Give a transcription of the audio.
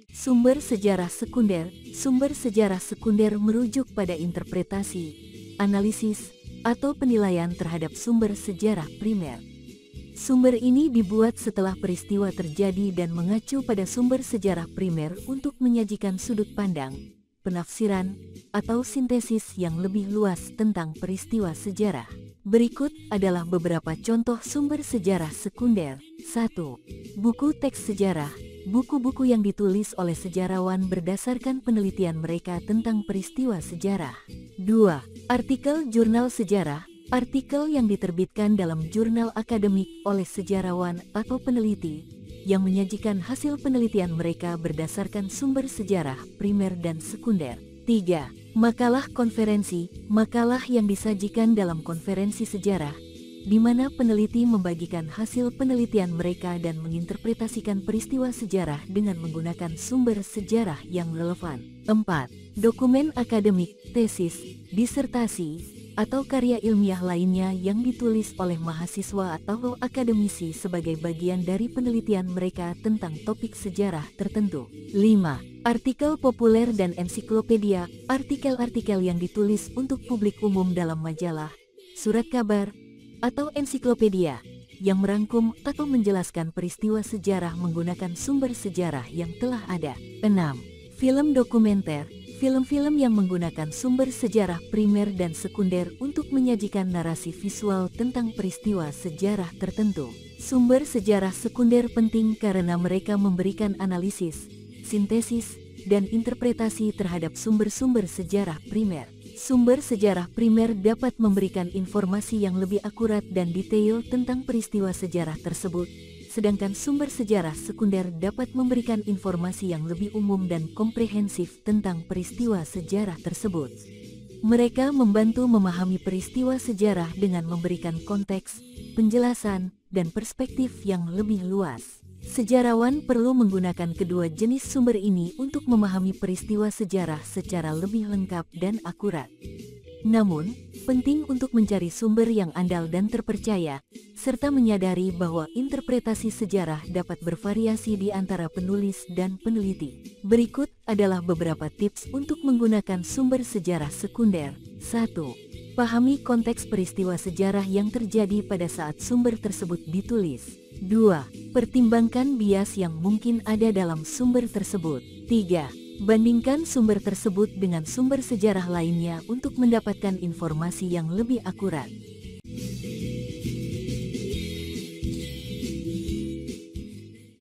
Sumber sejarah sekunder. Sumber sejarah sekunder merujuk pada interpretasi, analisis, atau penilaian terhadap sumber sejarah primer. Sumber ini dibuat setelah peristiwa terjadi dan mengacu pada sumber sejarah primer untuk menyajikan sudut pandang, penafsiran, atau sintesis yang lebih luas tentang peristiwa sejarah. Berikut adalah beberapa contoh sumber sejarah sekunder. 1. Buku teks sejarah. Buku-buku yang ditulis oleh sejarawan berdasarkan penelitian mereka tentang peristiwa sejarah. 2. Artikel jurnal sejarah. Artikel yang diterbitkan dalam jurnal akademik oleh sejarawan atau peneliti yang menyajikan hasil penelitian mereka berdasarkan sumber sejarah primer dan sekunder. 3. Makalah konferensi. Makalah yang disajikan dalam konferensi sejarah, di mana peneliti membagikan hasil penelitian mereka dan menginterpretasikan peristiwa sejarah dengan menggunakan sumber sejarah yang relevan. 4. Dokumen akademik, tesis, disertasi, atau karya ilmiah lainnya yang ditulis oleh mahasiswa atau akademisi sebagai bagian dari penelitian mereka tentang topik sejarah tertentu. 5. Artikel populer dan ensiklopedia. Artikel-artikel yang ditulis untuk publik umum dalam majalah, surat kabar, atau ensiklopedia yang merangkum atau menjelaskan peristiwa sejarah menggunakan sumber sejarah yang telah ada. 6. Film dokumenter. Film-film yang menggunakan sumber sejarah primer dan sekunder untuk menyajikan narasi visual tentang peristiwa sejarah tertentu. Sumber sejarah sekunder penting karena mereka memberikan analisis, sintesis, dan interpretasi terhadap sumber-sumber sejarah primer. Sumber sejarah primer dapat memberikan informasi yang lebih akurat dan detail tentang peristiwa sejarah tersebut, sedangkan sumber sejarah sekunder dapat memberikan informasi yang lebih umum dan komprehensif tentang peristiwa sejarah tersebut. Mereka membantu memahami peristiwa sejarah dengan memberikan konteks, penjelasan, dan perspektif yang lebih luas. Sejarawan perlu menggunakan kedua jenis sumber ini untuk memahami peristiwa sejarah secara lebih lengkap dan akurat. Namun, penting untuk mencari sumber yang andal dan terpercaya, serta menyadari bahwa interpretasi sejarah dapat bervariasi di antara penulis dan peneliti. Berikut adalah beberapa tips untuk menggunakan sumber sejarah sekunder. 1. Pahami konteks peristiwa sejarah yang terjadi pada saat sumber tersebut ditulis. 2. Pertimbangkan bias yang mungkin ada dalam sumber tersebut. 3. Bandingkan sumber tersebut dengan sumber sejarah lainnya untuk mendapatkan informasi yang lebih akurat.